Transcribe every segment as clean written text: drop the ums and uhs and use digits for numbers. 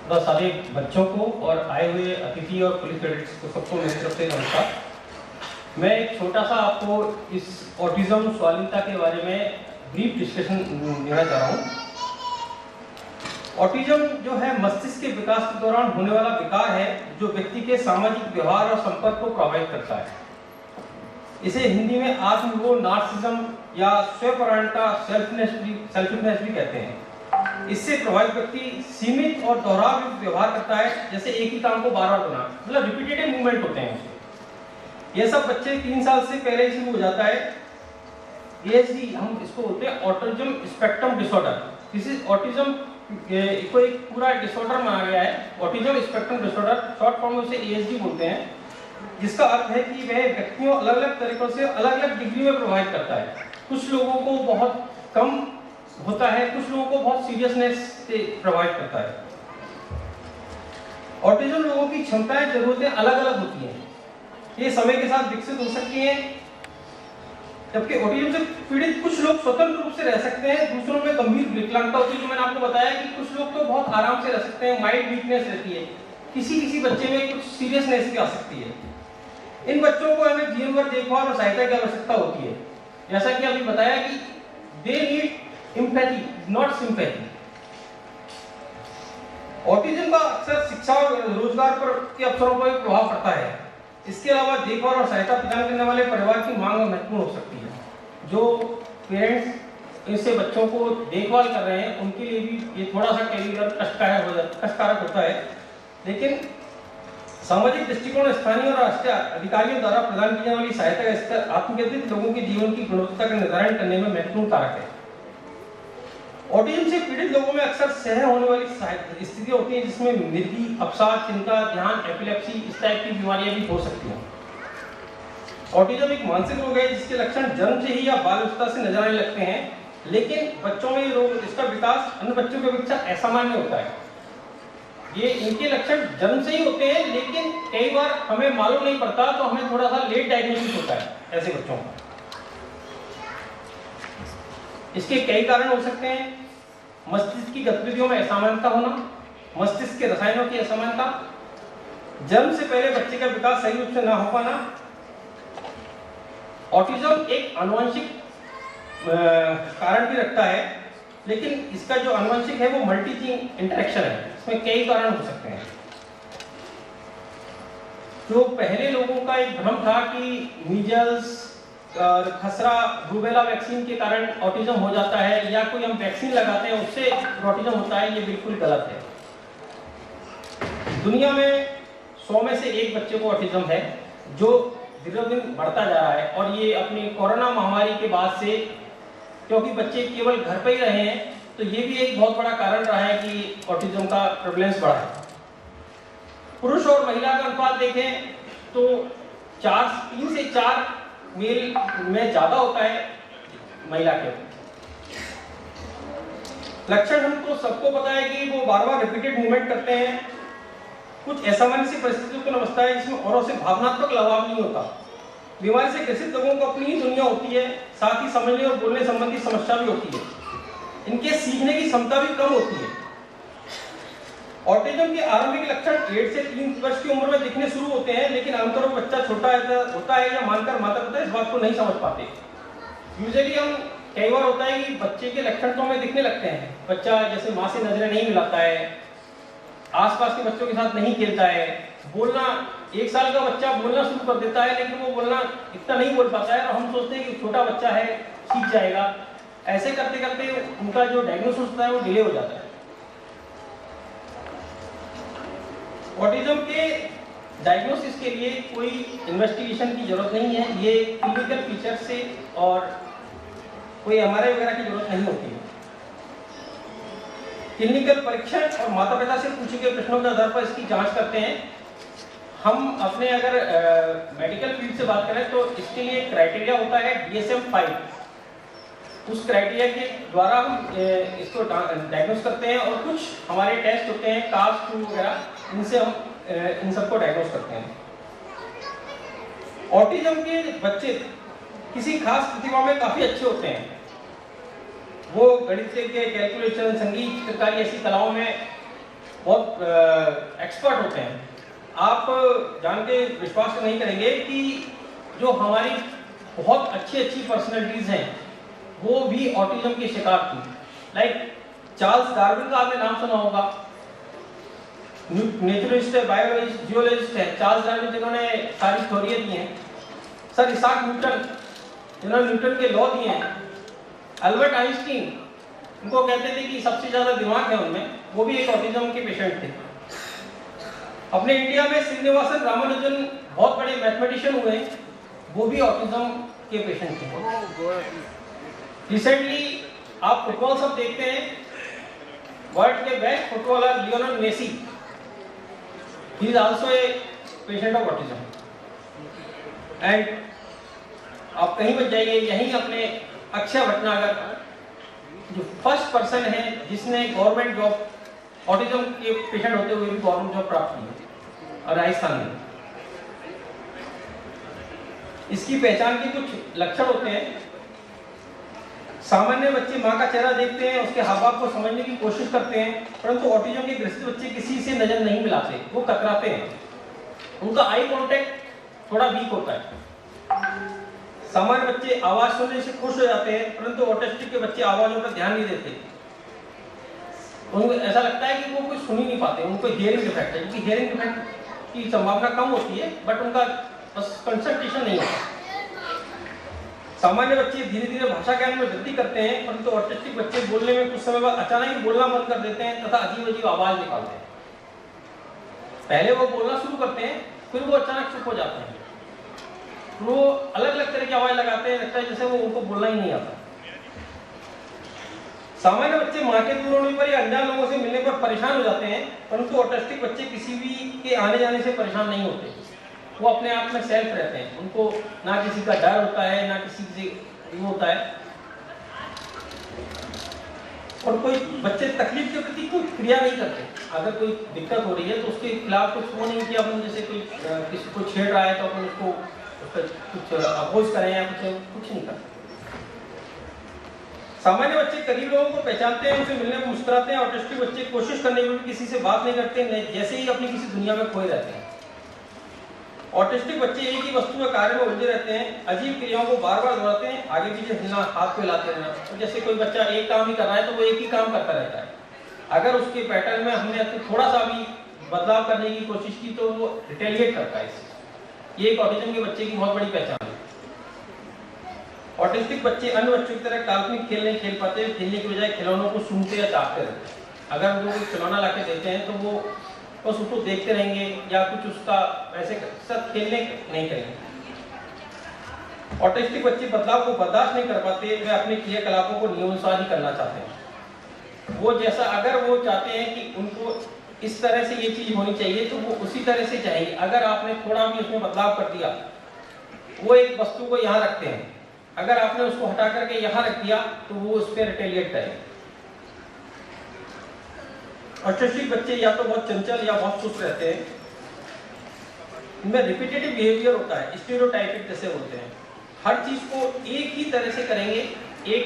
तथा सारे बच्चों को और आए हुए अतिथि और पुलिस कैडेट्स को सबको मेरी तरफ से नमस्कार। मैं एक छोटा सा आपको इस ऑटिज्म स्वाधीनता के बारे में ब्रीफ डिस्कशन देना चाह रहा हूँ। ऑटिज्म जो है मस्तिष्क के विकास के दौरान होने वाला विकार है जो व्यक्ति के सामाजिक व्यवहार और संपर्क को प्रभावित करता है। इसे हिंदी में आत्मविरोध, नार्सिसिज्म या स्वपरायणता, सेल्फिशनेस भी कहते हैं। इससे प्रभावित व्यक्ति सीमित और दोहरावयुक्त व्यवहार करता है, जैसे एक ही काम को बार-बार करना, मतलब रिपीटेटिव मूवमेंट होते हैं उसके। ये सब बच्चे 3 साल से पहले शुरू हो जाता है। ASD हम इसको बोलते हैं autism spectrum disorder. This is autism को एक पूरा डिसऑर्डर माना गया है, autism spectrum disorder, short form में उसे ASD बोलते हैं, जिसका अर्थ है कि वह व्यक्तियों अलग-अलग तरीकों से अलग-अलग डिग्री में प्रभावित करता है। कुछ लोगों को बहुत कम होता है, कुछ लोगों को बहुत सीरियसनेस से प्रभावित करता है। ऑटिज्म लोगों की क्षमताएं, जरूरतें अलग-अलग होती हैं। ये समय के साथ विकसित हो सकती हैं, जबकि ऑटिज्म से पीड़ित कुछ लोग स्वतंत्र रूप से रह सकते हैं, दूसरों में गंभीर विकलांगता होती है। जो मैंने आपको बताया कि कुछ लोग तो बहुत आराम से रह सकते हैं, माइल्ड वीकनेस रहती है, किसी बच्चे में कुछ सीरियसनेस भी आ सकती है। इन बच्चों को हमें जीवन भर देखभाल और सहायता की आवश्यकता होती है। जैसा कि अभी बताया कि they need empathy, not sympathy. Autism का अक्सर शिक्षा और रोजगार पर के अवसरों पर भी प्रभाव पड़ता है। इसके अलावा देखभाल और सहायता प्रदान करने वाले परिवार की मांग महत्वपूर्ण हो सकती है। जो पेरेंट्स ऐसे बच्चों को देखभाल कर रहे हैं उनके लिए भी ये थोड़ा सा कष्टकारक होता है, लेकिन सामाजिक दृष्टिकोण, स्थानीय और राष्ट्रीय अधिकारियों द्वारा प्रदान की जाने वाली सहायता का स्तर आत्मकेंद्रित लोगों के जीवन की गुणवत्ता का निर्धारण करने में महत्वपूर्ण कारक है। ऑटिज्म से पीड़ित लोगों में अक्सर सहन होने वाली स्थितियां होती हैं, जिसमें मृति, अवसाद, चिंता, ध्यान, एपिलेप्सी, इस टाइप की बीमारियां भी हो सकती हैं। ऑटिज्म एक मानसिक रोग है जिसके लक्षण जन्म से ही या बाल्यावस्था से नजर आने लगते हैं, लेकिन बच्चों में रोग, इसका विकास अन्य बच्चों के अपेक्षा असामान्य होता है। ये इनके लक्षण जन्म से ही होते हैं, लेकिन कई बार हमें मालूम नहीं पड़ता, तो हमें थोड़ा सा लेट डायग्नोसिस होता है ऐसे बच्चों का। इसके कई कारण हो सकते हैं। मस्तिष्क की गतिविधियों में असामान्यता होना, मस्तिष्क के रसायनों की असमानता, जन्म से पहले बच्चे का विकास सही रूप से ना हो पाना। ऑटिज्म एक आनुवंशिक कारण भी रखता है, लेकिन इसका जो आनुवंशिक है वो मल्टी जीन इंटरेक्शन है, इसमें कई कारण हो सकते हैं। जो पहले लोगों का एक भ्रम था कि मीजल्स और खसरा, रूबेला वैक्सीन के कारण ऑटिज्म हो जाता है, या कोई हम वैक्सीन लगाते हैं उससे ऑटिज्म होता है, ये बिल्कुल गलत है। दुनिया में 100 में से 1 बच्चे को ऑटिज्म है, जो दिन-दिन बढ़ता जा रहा है। और ये अपनी कोरोना महामारी के बाद से, क्योंकि बच्चे केवल घर पर ही रहे हैं, तो ये भी एक बहुत बड़ा कारण रहा है कि ऑटिज्म का प्रेवलेंस बढ़ा है। पुरुष और महिला का अनुपात देखें तो 3 से 4 मेल में ज्यादा होता है महिला के। लक्षण हमको सबको पता है कि वो बार-बार रिपीटेड मूवमेंट करते हैं, कुछ असामान्य सी परिस्थितियों को नमस्ता है जिसमें औरों से भावनात्मक लगाव नहीं होता। बीमारी से ग्रसित लोगों को अपनी ही दुनिया होती है, साथ ही समझने और बोलने संबंधी समस्या भी होती है। इनके सीखने की क्षमता भी कम होती है। ऑटिज्म के आरंभिक लक्षण 1 से 3 वर्ष की उम्र में दिखने शुरू होते हैं, लेकिन आमतौर पर बच्चा छोटा होता है या मानकर माता पिता इस बात को नहीं समझ पाते। यूजुअली हम कई बार होता है कि बच्चे के लक्षण तो हमें दिखने लगते हैं, बच्चा जैसे माँ से नजरें नहीं मिलाता है, आसपास के बच्चों के साथ नहीं खेलता है, बोलना 1 साल का बच्चा बोलना शुरू कर देता है, लेकिन वो बोलना इतना नहीं बोल पाता है, और हम सोचते हैं कि छोटा बच्चा है, सीख जाएगा। ऐसे करते करते उनका जो डायग्नोसिस होता है वो डिले हो जाता है। ऑटिज्म के डायग्नोसिस के लिए कोई इन्वेस्टिगेशन की जरूरत नहीं है, ये क्लिनिकल फीचर से और कोई MRI वगैरह की जरूरत नहीं होती है। क्लिनिकल परीक्षण और माता पिता से पूछे गए प्रश्नों के आधार पर इसकी जांच करते हैं। हम अपने अगर मेडिकल फील्ड से बात करें तो इसके लिए क्राइटेरिया होता है DSM-5। उस क्राइटेरिया के द्वारा हम इसको डायग्नोस करते हैं, और कुछ हमारे टेस्ट होते हैं CAS-2 वगैरह, इनसे हम इन सबको डायग्नोस करते हैं। ऑटिज्म के बच्चे किसी खास प्रतिभा में काफी अच्छे होते हैं। वो गणित के कैलकुलेशन, संगीत, चित्रकारी ऐसी कलाओं में बहुत एक्सपर्ट होते हैं। आप जान के विश्वास नहीं करेंगे कि जो हमारी बहुत अच्छी पर्सनैलिटीज हैं वो भी ऑटिज्म के शिकार थी। लाइक चार्ल्स डार्विन का आपने नाम सुना होगा, नेचुरलिस्ट है, बायोलॉजिस्ट, जियोलॉजिस्ट है। चार्ल्स डार्विन जिन्होंने सारी थ्योरियां दी हैं। सर इसाक न्यूटन जिन्होंने न्यूटन के लॉ दिए हैं। अल्बर्ट आइंस्टीन, उनको कहते थे कि सबसे ज्यादा दिमाग है उनमें, वो भी एक ऑटिज्म के पेशेंट थे। अपने इंडिया में श्रीनिवासन रामानुजन बहुत बड़े मैथमेटिशियन हुए, वो भी ऑटिज्म के पेशेंट थे। रिसेंटली आप फुटबॉल सब देखते हैं, वर्ल्ड के best footballer Lionel Messi, he is also a patient of autism. And आप कहीं मत जाइए, यहीं अपने अक्षय भटनागर जो फर्स्ट पर्सन है जिसने गवर्नमेंट जॉब ऑटिज्म के पेशेंट होते हुए भी गवर्नमेंट जॉब प्राप्त की है, और राजस्थान में। इसकी पहचान के कुछ लक्षण होते हैं। सामान्य बच्चे माँ का चेहरा देखते हैं, उसके हाव भाव को समझने की कोशिश करते हैं, परंतु ऑटिज्म के ग्रसित बच्चे किसी से नजर नहीं मिलाते, वो कतराते हैं। उनका आई कांटेक्ट थोड़ा वीक होता है। सामान्य बच्चे आवाज सुनने से खुश हो जाते हैं, परंतु ऑटिस्टिक के बच्चे आवाजों पर ध्यान नहीं देते। उनको ऐसा लगता है कि वो कुछ सुन ही नहीं पाते, उनको हियरिंग डिफेक्ट है, क्योंकि हियरिंग डिफेक्ट की संभावना कम होती है, बट उनका कंसंट्रेशन नहीं होता। सामान्य बच्चे धीरे धीरे भाषा ज्ञान में वृद्धि करते हैं, परंतु ऑटिस्टिक बच्चे बोलने में कुछ समय बाद अचानक ही बोलना बंद कर देते हैं तथा अजीब अजीब आवाज निकालते हैं। पहले वो बोलना शुरू करते हैं, फिर वो अचानक चुप हो जाते हैं। वो अलग अलग तरह की आवाज लगाते हैं, लगता है जैसे वो उनको बोलना ही नहीं आता। सामान्य बच्चे माँ के दूर होने पर या अनजान लोगों से मिलने पर परेशान हो जाते हैं, परंतु ऑटिस्टिक बच्चे किसी भी के आने जाने से परेशान नहीं होते। वो अपने आप में सेल्फ रहते हैं, उनको ना किसी का डर होता है, ना किसी से वो होता है। और कोई बच्चे तकलीफ के प्रति कोई क्रिया नहीं करते। अगर कोई दिक्कत हो रही है तो उसके खिलाफ कुछ वो नहीं कि अपन जैसे कोई किसी को छेड़ रहा है तो अपन उसको कुछ अपोज करें या कुछ नहीं करते। सामान्य बच्चे करीब लोगों को पहचानते हैं, उनसे मिलने में मुस्कुराते हैं। ऑटिस्टिक बच्चे कोशिश करने में भी किसी से बात नहीं करते, जैसे ही अपनी किसी दुनिया में खोए रहते हैं। ऑटिस्टिक बच्चे एक ही वस्तु के कार्य में उलझे रहते हैं, अजीब क्रियाओं को बार बार दोहराते हैं, आगे पीछे हिलना, हाथ पे हिलाते रहना। तो जैसे कोई बच्चा एक काम ही कर रहा है तो वो एक ही काम करता रहता है। अगर उसके पैटर्न में हमने थोड़ा सा भी बदलाव करने की कोशिश की तो वो रिटेलिएट करता है। ये एक ऑटिज्म के बच्चे की बहुत बड़ी पहचान है। ऑटिस्टिक बच्चे अन्य बच्चों की तरह काल्पनिक खेल नहीं खेल पाते, खेलने की बजाय खिलौनों को सूंघते या चाटते रहते हैं। अगर हम लोग खिलौना लाके देते हैं तो वो बस उसको देखते रहेंगे या कुछ उसका वैसे सब खेलने नहीं करेंगे। ऑटिस्टिक बच्चे बदलाव को बर्दाश्त नहीं कर पाते, वे अपने क्रियाकलापों को नियमानुसार ही करना चाहते हैं। वो जैसा अगर वो चाहते हैं कि उनको इस तरह से ये चीज होनी चाहिए तो वो उसी तरह से चाहेंगे। अगर आपने थोड़ा भी उसमें बदलाव कर दिया, वो एक वस्तु को यहाँ रखते हैं, अगर आपने उसको हटा करके यहाँ रख दिया तो वो उस पर रिटेलिएट करेंगे। ऑटिस्टिक बच्चे या तो बहुत चंचल या बहुत सुस्त रहते हैं। इनमें रिपीटेटिव बिहेवियर होता है, स्टीरियोटाइपिक जैसे होते हैं। हर चीज को एक ही तरह से करेंगे, एक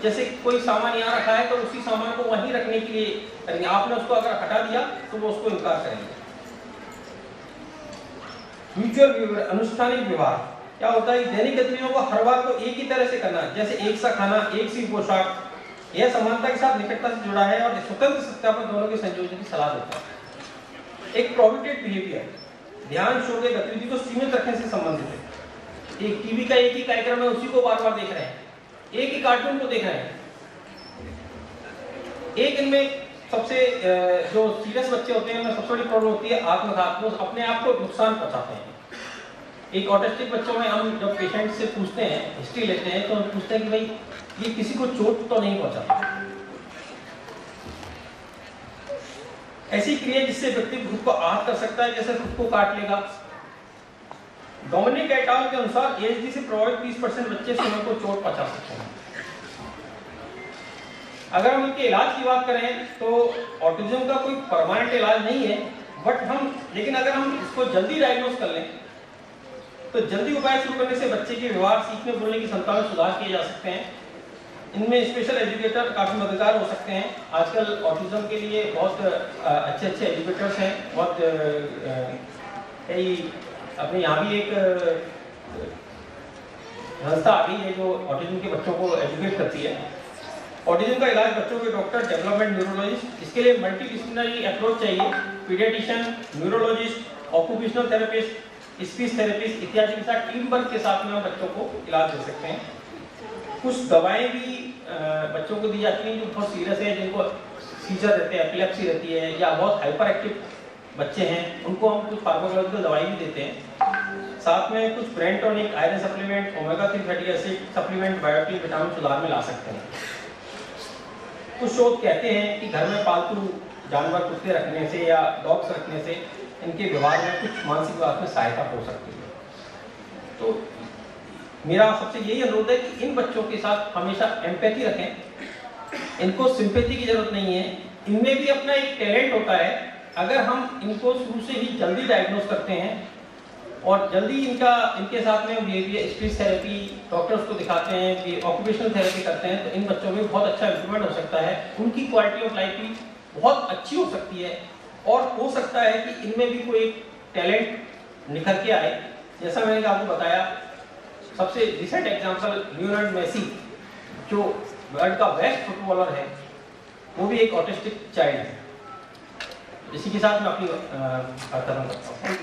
जैसे कोई सामान यहाँ रखा है तो उसी सामान को वहीं रखने के लिए करेंगे। आपने उसको अगर हटा दिया तो वो उसको इनकार करेंगे। म्यूचुअल बिहेवियर, अनुष्ठानिक व्यवहार क्या होता है? दैनिक गतिविधियों को हर बार को एक ही तरह से करना, जैसे एक सा खाना, एक सी पोशाक। यह समानता के साथ निकटता से जुड़ा है और स्वतंत्र सत्यापन दोनों के संयोजन की सलाह देता है। एक प्रोहिबिटेड बिहेवियर, ध्यान शोध गतिविधि को सीमित रखने से संबंधित है। एक टीवी का एक ही कार्यक्रम है, उसी को बार बार देख रहे हैं, एक ही कार्टून को देख रहे हैं। एक इनमें सबसे जो सीरियस बच्चे होते हैं उनमें सबसे बड़ी प्रॉब्लम होती है आत्मघात। वो अपने आप को नुकसान पहुंचाते हैं। एक ऑटिस्टिक बच्चों में हम जब पेशेंट से पूछते हैं, हिस्ट्री लेते हैं, तो हम पूछते हैं कि भाई ये किसी को चोट तो नहीं पहुंचाता। ऐसी क्रिया जिससे व्यक्ति खुद को आहत कर सकता है, जैसे खुद को काट लेगा। डोमिनिक एट अल के अनुसार एएसडी से प्रभावित 30% बच्चे स्वयं को चोट पहुंचा सकते हैं। अगर हम इनके इलाज की बात करें तो ऑटिज्म का कोई परमानेंट इलाज नहीं है, लेकिन अगर हम इसको जल्दी डायग्नोज कर लें तो जल्दी उपाय शुरू करने से बच्चे के व्यवहार, सीखने बोलने की क्षमता में सुधार किए जा सकते हैं। इनमें स्पेशल एजुकेटर काफ़ी मददगार हो सकते हैं। आजकल ऑटिज्म के लिए बहुत अच्छे अच्छे एजुकेटर्स हैं। बहुत कई अपने यहाँ भी एक संस्था आ गई है जो ऑटिज्म के बच्चों को एजुकेट करती है। ऑटिज्म का इलाज बच्चों के डॉक्टर, डेवलपमेंट न्यूरोलॉजिस्ट, इसके लिए मल्टीडिसिप्लिनरी अप्रोच चाहिए। Paediatrician, neurologist, occupational therapist, speech therapist इत्यादि के साथ टीम वर्क के साथ में हम बच्चों को इलाज दे सकते हैं। कुछ दवाएं भी बच्चों को दी जाती हैं जो बहुत सीरियस है, जिनको सीजर रहते हैं, एपिलेप्सी रहती है, या बहुत हाइपर एक्टिव बच्चे हैं, उनको हम कुछ फार्माकोलॉजिकल दवाई भी देते हैं। साथ में कुछ brain tonic, iron supplement, omega 3 fatty acid supplement, biotin, vitamin सुधार में ला सकते हैं। कुछ शोध कहते हैं कि घर में पालतू जानवर, कुत्ते रखने से या डॉग्स रखने से इनके व्यवहार में कुछ मानसिक विकास में सहायता हो सकती है। तो मेरा सबसे यही अनुरोध है कि इन बच्चों के साथ हमेशा एम्पैथी रखें। इनको सिंपैथी की जरूरत नहीं है, इनमें भी अपना एक टैलेंट होता है। अगर हम इनको शुरू से ही जल्दी डायग्नोस करते हैं और जल्दी इनके साथ में बिहेवियर स्पीच थेरेपी, डॉक्टर्स को दिखाते हैं, ऑक्यूपेशनल थेरेपी करते हैं, तो इन बच्चों में बहुत अच्छा इंप्रूवमेंट हो सकता है। उनकी क्वालिटी ऑफ लाइफ भी बहुत अच्छी हो सकती है और हो सकता है कि इनमें भी कोई टैलेंट निखर के आए। जैसा मैंने आपको बताया, सबसे रिसेंट एग्जांपल लियोनार्ड मेसी, जो वर्ल्ड का बेस्ट फुटबॉलर है, वो भी एक ऑटिस्टिक चाइल्ड है। इसी के साथ मैं अपनी खत्म करता हूँ।